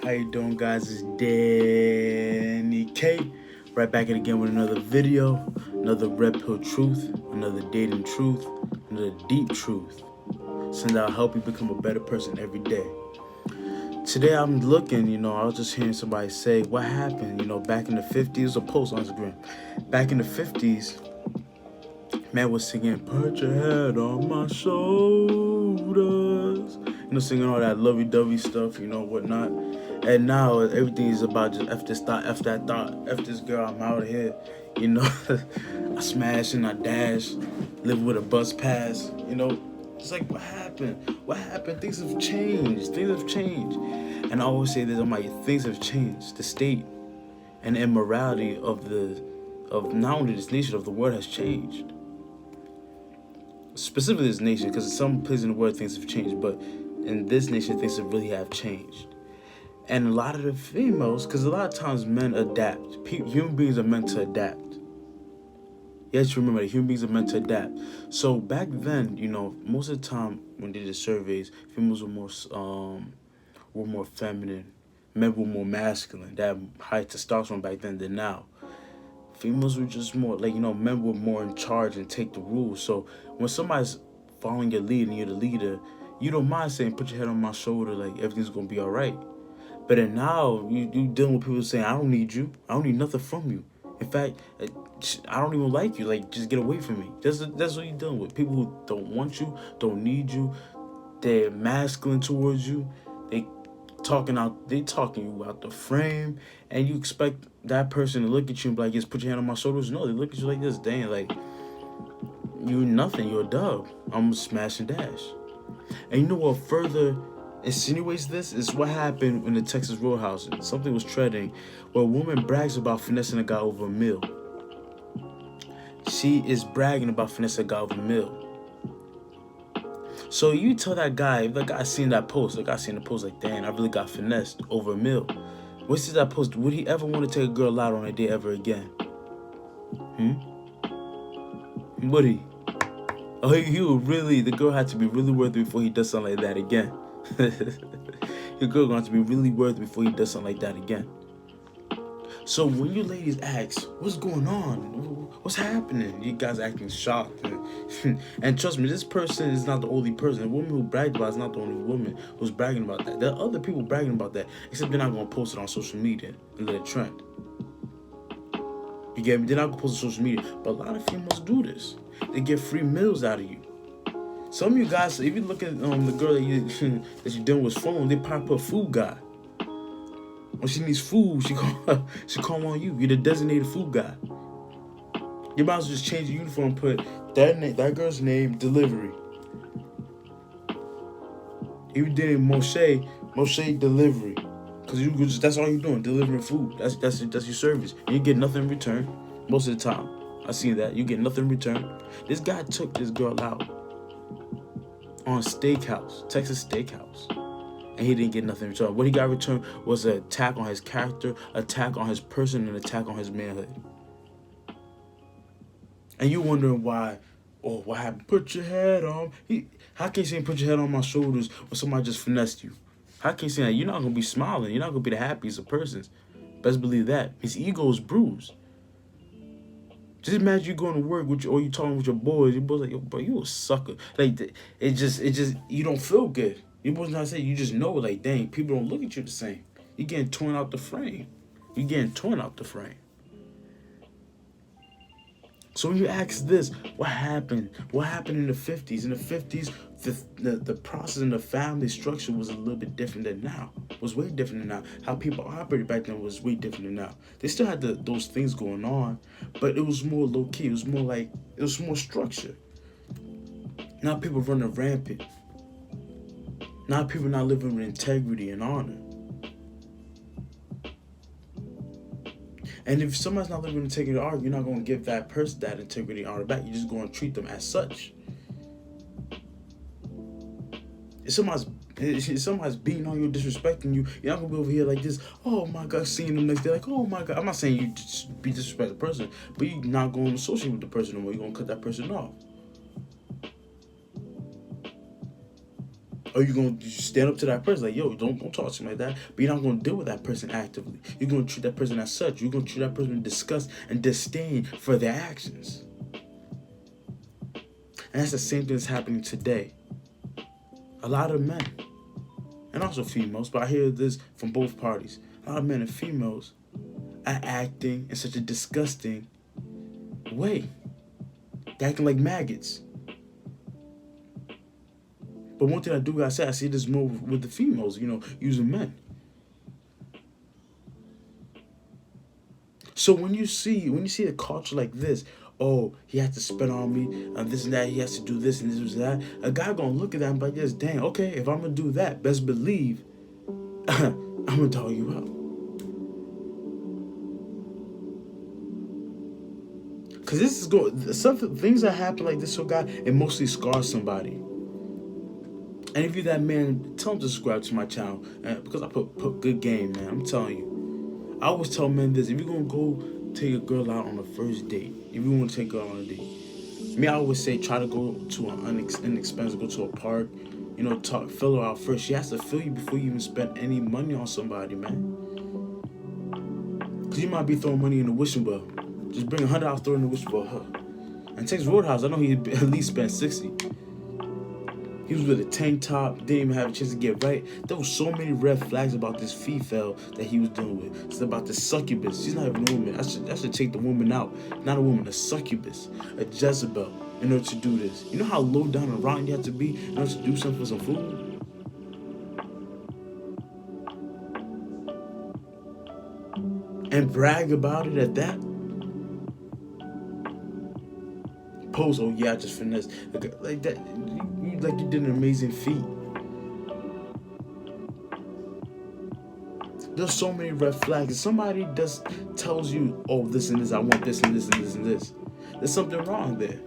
How you doing, guys? It's Danny K. Right back at again with another video, another Redpill truth, another dating truth, another deep truth. Send out help you become a better person every day. Today I'm looking, I was just hearing somebody say, what happened, back in the 50s, a post on Instagram. Back in the 50s, man was singing, put your head on my shoulders. Singing all that lovey-dovey stuff, whatnot. And now everything is about just F this thought, F that thought, F this girl, I'm out of here. I smash and I dash, live with a bus pass, It's like, what happened? What happened? Things have changed. And I always say this, I'm like, things have changed. The state and immorality of not only this nation, of the world has changed. Specifically this nation, because in some places in the world things have changed, but in this nation things really have changed. And a lot of the females, because a lot of times men adapt. Human beings are meant to adapt. You have to remember that human beings are meant to adapt. So back then, most of the time when they did surveys, females were more feminine, men were more masculine. That high testosterone back then than now. Females were just more men were more in charge and take the rules. So when somebody's following your lead and you're the leader, you don't mind saying, put your head on my shoulder, like everything's gonna be all right. But then now you dealing with people saying, I don't need you. I don't need nothing from you. In fact, I don't even like you. Like, just get away from me. That's what you're dealing with. People who don't want you, don't need you. They're masculine towards you. They talking you out the frame, and you expect that person to look at you and be like, just put your hand on my shoulders. No, they look at you like this, dang, like you're nothing. You're a dub. I'm gonna smash and dash. And you know what further insinuates this is what happened in the Texas Roadhouse. Something was trending where a woman brags about finessing a guy over a meal. She is bragging about finessing a guy over a meal. So you tell that guy, if that guy seen that post, like, damn, I really got finessed over a meal. What sees that post? Would he ever want to take a girl out on a date ever again? Would he? Oh, he would really, the girl had to be really worth it before he does something like that again. Your girl going to be really worth it before he does something like that again. So when you ladies ask, what's going on? What's happening? You guys acting shocked. And trust me, this person is not the only person. The woman who bragged about it is not the only woman who's bragging about that. There are other people bragging about that, except they're not going to post it on social media and let it trend. You get me? They're not going to post it on social media. But a lot of females do this. They get free meals out of you. Some of you guys, if you look at the girl that you're dealing with phone, they probably put food guy. When she needs food, she call on you. You're the designated food guy. You might as well just change the uniform and put that girl's name, delivery. If you did it Moshe delivery. Because that's all you're doing, delivering food. That's your service. And you get nothing in return most of the time. I seen that. You get nothing in return. This guy took this girl out on Steakhouse, Texas Steakhouse. And he didn't get nothing in return. What he got in return was an attack on his character, attack on his person, and an attack on his manhood. And you wondering why, what happened? Put your head on. How can you say put your head on my shoulders when somebody just finessed you? How can you say that? You're not going to be smiling. You're not going to be the happiest of persons. Best believe that. His ego is bruised. Just imagine you going to work or you talking with your boys. Your boys like, yo, bro, you a sucker. Like, it just, you don't feel good. Your boys not saying, you just know, like, dang, people don't look at you the same. You're getting torn out the frame. So when you ask this, what happened? What happened in the 50s? In the 50s, the process in the family structure was a little bit different than now. It was way different than now. How people operated back then was way different than now. They still had those things going on, but it was more low-key. It was more structured. Now people running rampant. Now people not living with integrity and honor. And if somebody's not living with integrity and honor, you're not going to give that person that integrity and honor back. You're just going to treat them as such. If somebody's beating on you, disrespecting you, you're not going to be over here like this, oh my God, seeing them next day, like, oh my God. I'm not saying you just be disrespect the person, but you're not going to associate with the person anymore. You're going to cut that person off. Or you gonna stand up to that person like, yo, don't talk to me like that. But you're not gonna deal with that person actively. You're gonna treat that person as such. You're gonna treat that person with disgust and disdain for their actions. And that's the same thing that's happening today. A lot of men, and also females, but I hear this from both parties. A lot of men and females are acting in such a disgusting way. They're acting like maggots. But one thing I do gotta say, I see this more with the females, using men. So when you see a culture like this, oh, he has to spend on me, and this and that, he has to do this and this and that, a guy gonna look at that and be like, yes, dang, okay, if I'm gonna do that, best believe I'm gonna dog you out. Cause this is some things that happen like this to a guy, it mostly scars somebody. And if you're that man, tell him to subscribe to my channel, because I put good game, man. I'm telling you. I always tell men this: if you're gonna go take a girl out on a first date, if you want to take her out on a date, I always say try to go to an inexpensive, go to a park, fill her out first. She has to feel you before you even spend any money on somebody, man. Cause you might be throwing money in the wishing well. Just bring $100, throw in the wishing well, huh? And Texas Roadhouse, I know he at least spent $60. He was with a tank top, didn't even have a chance to get right. There was so many red flags about this female that he was dealing with. It's about the succubus. She's not even a woman. I should take the woman out. Not a woman, a succubus, a Jezebel, in order to do this. You know how low down and rotten you have to be in order to do something for some food? And brag about it at that? Post, oh yeah, I just finessed. Like that, like you did an amazing feat. There's so many red flags. If somebody tells you, oh, this and this, I want this and this and this and this, there's something wrong there.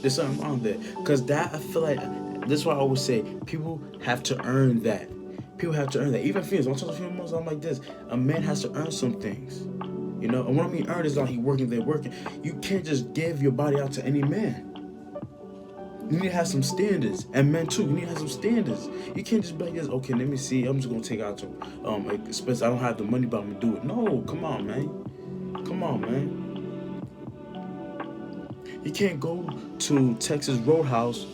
There's something wrong there. Because that, I feel like, that's why I always say, people have to earn that. People have to earn that. Even females, when I talk to females, I'm like this. A man has to earn some things. And what I mean earn is not he working, they're working. You can't just give your body out to any man. You need to have some standards. And men too, you need to have some standards. You can't just be like this, okay, let me see, I'm just gonna take out to expense. I don't have the money, but I'm gonna do it. No, come on, man. Come on, man. You can't go to Texas Roadhouse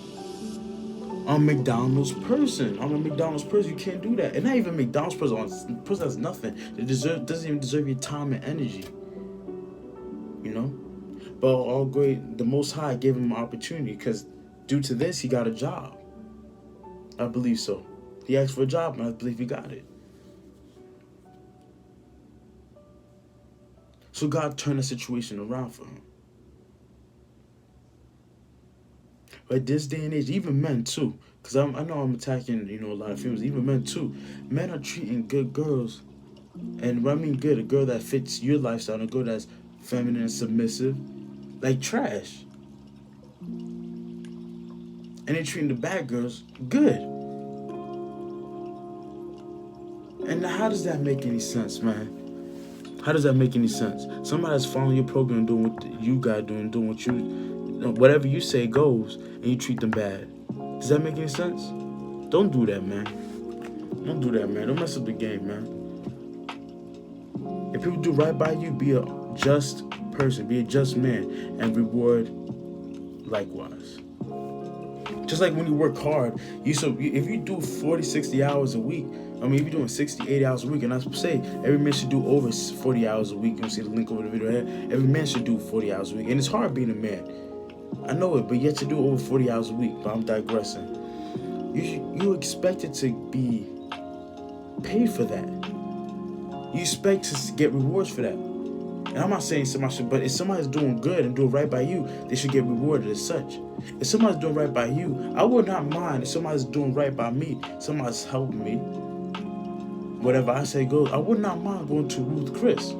on McDonald's person. On a McDonald's person, you can't do that. And not even McDonald's person, on person that's nothing. It doesn't even deserve your time and energy. But all great, the Most High gave him an opportunity because due to this, he got a job. I believe so. He asked for a job, and I believe he got it. So God turned the situation around for him. But this day and age, even men too, because I know I'm attacking, a lot of females, even men too. Men are treating good girls, and when I mean good, a girl that fits your lifestyle, a girl that's feminine and submissive, like trash. And they're treating the bad girls good. And how does that make any sense, man? How does that make any sense? Somebody's following your program, doing what you got doing what you, whatever you say goes, and you treat them bad. Does that make any sense? Don't do that, man. Don't do that, man. Don't mess up the game, man. If people do right by you, be a just person, be a just man, and reward likewise. Just like when you work hard, if you do 40, 60 hours a week, if you're doing 60, 80 hours a week, and I say every man should do over 40 hours a week. You can see the link over the video here. Every man should do 40 hours a week. And it's hard being a man. I know it, but yet you do over 40 hours a week. But I'm digressing. You expected to be paid for that. You expect to get rewards for that. And I'm not saying somebody should, but if somebody's doing good and doing right by you, they should get rewarded as such. If somebody's doing right by you, I would not mind if somebody's doing right by me, somebody's helping me. Whatever I say goes, I would not mind going to Ruth Chris.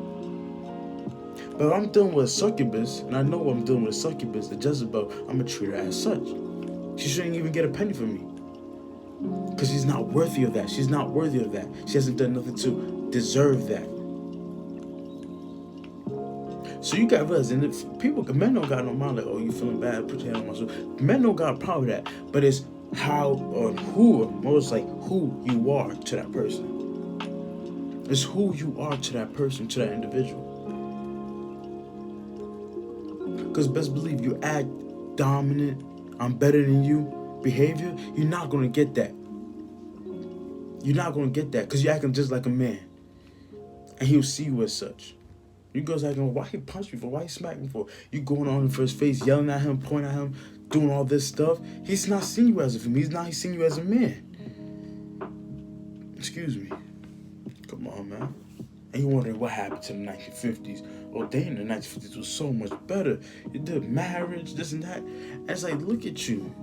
But if I'm dealing with a succubus, and I know I'm dealing with a succubus, the Jezebel, I'm going to treat her as such. She shouldn't even get a penny from me. Because she's not worthy of that. She's not worthy of that. She hasn't done nothing to deserve that. So So you gotta realize, and if men don't got no mind like, oh, you feeling bad, put your hand on my shoulder. Men don't got a problem with that, but it's how or who, or most like who you are to that person. It's who you are to that person, to that individual. Because best believe you act dominant, I'm better than you behavior, you're not gonna get that. You're not gonna get that because you're acting just like a man, and he'll see you as such. You girls acting, why he punched me for? Why he smacked me for? You going on for his face, yelling at him, pointing at him, doing all this stuff. He's not seeing you as a female. He's seeing you as a man. Excuse me. Come on, man. And you wondering what happened to the 1950s. Oh, dating in the 1950s was so much better. You did marriage, this and that. And it's like, look at you.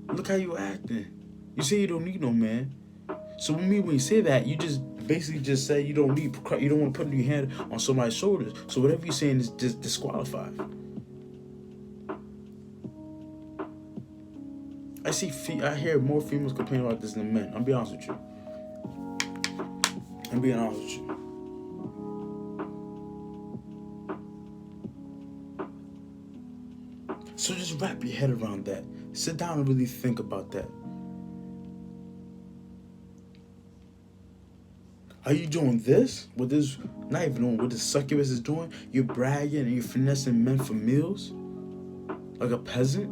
Look how you acting. You say you don't need no man. So when you say that, you just basically just say you don't want to put your hand on somebody's shoulders. So whatever you're saying is just disqualified. I hear more females complain about this than men. I'm being honest with you. So just wrap your head around that. Sit down and really think about that. Are you doing this? Not even doing what this succubus is doing? You're bragging and you're finessing men for meals? Like a peasant?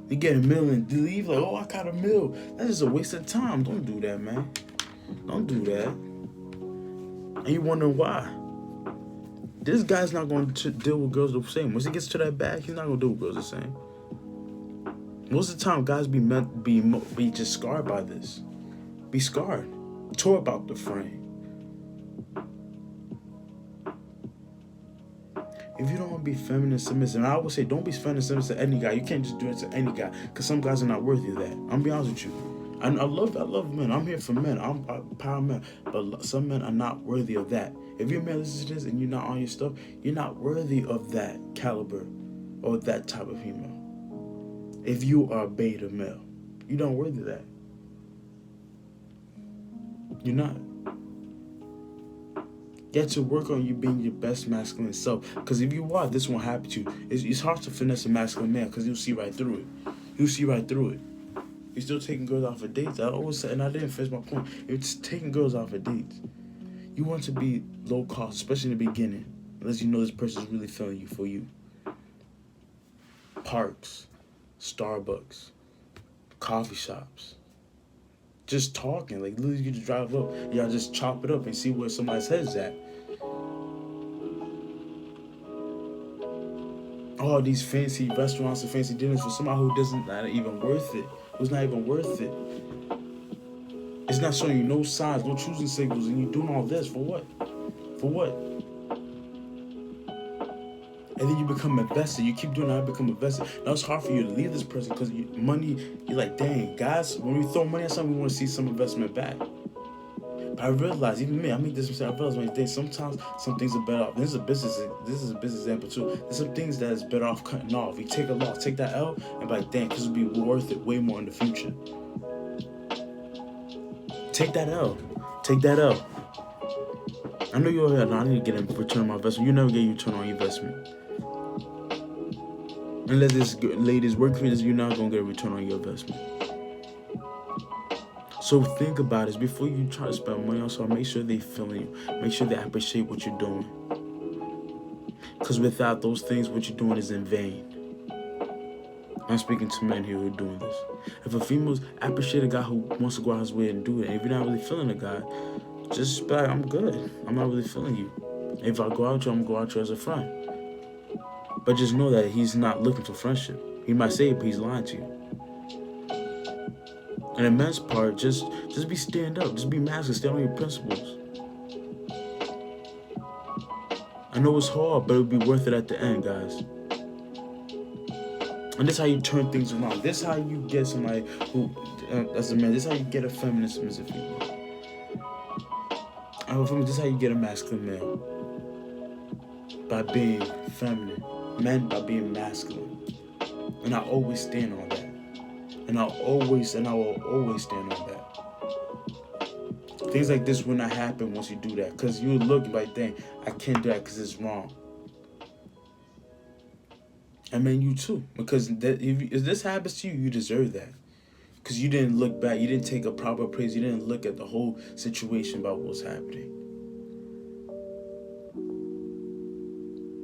You get a meal and leave like, oh, I got a meal. That's just a waste of time. Don't do that, man. Don't do that. And you wondering why. This guy's not going to deal with girls the same. Once he gets to that bag, he's not going to deal with girls the same. Most of the time, guys be just scarred by this. Be scarred. Tore about the frame. If you don't want to be feminine submissive, and I would say don't be feminine submissive to any guy. You can't just do it to any guy, because some guys are not worthy of that. I'm be honest with you. I love men. I'm here for men. I'm power men. But some men are not worthy of that. If you're a man listening to this and you're not on your stuff, you're not worthy of that caliber or that type of female. If you are a beta male, you're not worthy of that. You're not. Get to work on you being your best masculine self. Because if you are, this won't happen to you. It's hard to finesse a masculine man because you'll see right through it. You'll still taking girls out for dates. I always said, and I didn't finish my point. You're just taking girls out for dates. You want to be low cost, especially in the beginning, unless you know this person's really feeling you for you. Parks, Starbucks, coffee shops. Just talking, like literally you just drive up, y'all just chop it up and see where somebody's head's at. All these fancy restaurants and fancy dinners for somebody who not even worth it. Who's not even worth it. It's not showing you no signs, no choosing signals, and you're doing all this for what? For what? And then you become invested. You keep doing that, become invested. Now it's hard for you to leave this person because money, you're like, dang, guys, when we throw money at something, we want to see some investment back. But I realize, even me, I make this mistake. I realize when sometimes some things are better off. This is a business example too. There's some things that is better off cutting off. You take a loss, take that L, and be like, dang, because it'll be worth it way more in the future. Take that L. I know you're here. I need to get a return on my investment. You never get a return on your investment. Unless this ladies work for this, you're not going to get a return on your investment. So think about this before you try to spend money on someone. Make sure they feel you. Make sure they appreciate what you're doing. Because without those things, what you're doing is in vain. I'm speaking to men here who are doing this. If a female's appreciate a guy who wants to go out his way and do it, and if you're not really feeling a guy, just be like, I'm good. I'm not really feeling you. If I go out with you, I'm going to go out with you as a friend. But just know that he's not looking for friendship. He might say it, but he's lying to you. And the men's part, just be stand up. Just be masculine. Stand on your principles. I know it's hard, but it'll be worth it at the end, guys. And this is how you turn things around. This is how you get somebody who, as a man, this is how you get a feminist submissive female. This is how you get a masculine male. By being feminine. Men by being masculine. And I always stand on that. And I will always stand on that. Things like this will not happen once you do that. Because you look like, dang, I can't do that because it's wrong. I mean, you too. Because if this happens to you, you deserve that. Because you didn't look back. You didn't take a proper appraisal. You didn't look at the whole situation about what's happening.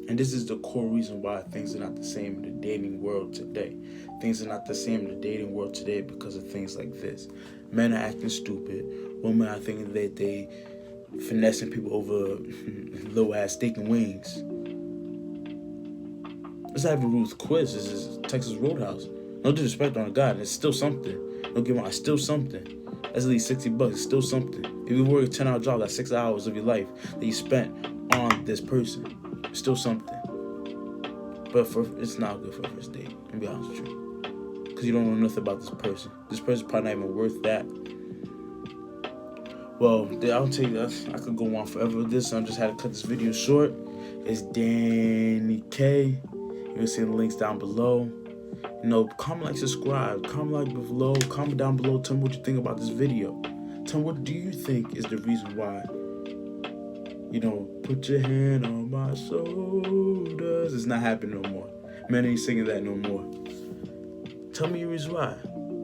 And this is the core reason why things are not the same in the dating world today. Things are not the same in the dating world today because of things like this. Men are acting stupid. Women are thinking that they finessing people over low ass steak and wings. Let's have a Ruth quiz. This is Texas Roadhouse. No disrespect on God, it's still something. Don't get me wrong, it's still something. That's at least $60. It's still something. If you work a 10-hour job, that's 6 hours of your life that you spent on this person. It's still something. But it's not good for a first date, to be honest with you. Because you don't know nothing about this person. This person's probably not even worth that. Well, I'll tell you that. I could go on forever with this, so I just had to cut this video short. It's Danny K. You'll see the links down below. Comment, like, subscribe. Comment, like, below. Comment down below. Tell me what you think about this video. Tell me, what do you think is the reason why? Put your hand on my shoulders. It's not happening no more. Men ain't singing that no more. Tell me your reason why.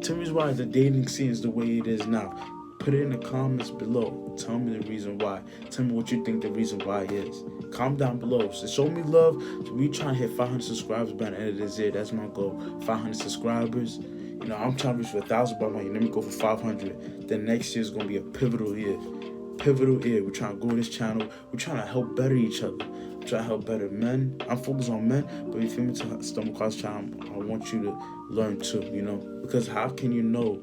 Tell me why the dating scene is the way it is now. Put it in the comments below. Tell me the reason why. Tell me what you think the reason why is. Comment down below. So show me love. We trying to hit 500 subscribers by the end of this year. That's my goal. 500 subscribers. I'm trying to reach for 1,000 by my year. Let me go for 500. Then next year is going to be a pivotal year. We're trying to grow this channel. We're trying to help better each other. We're trying to help better men. I'm focused on men, but if you me to stumble across this channel, I want you to learn too, because how can you know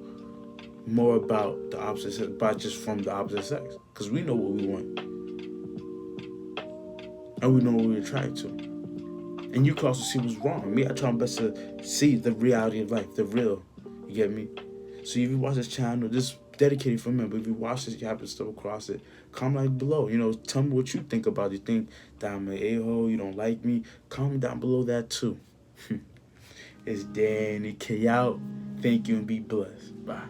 more about the opposite sex, just from the opposite sex? Because we know what we want. And we know what we're attracted to. And you can also see what's wrong. Me, I try my best to see the reality of life, the real. You get me? So if you watch this channel, this dedicated for men, but if you watch this, you happen to stumble across it, comment like below. Tell me what you think about it. You think that I'm an a-hole, you don't like me? Comment down below that too. It's Dannykyoutube. Thank you and be blessed. Bye.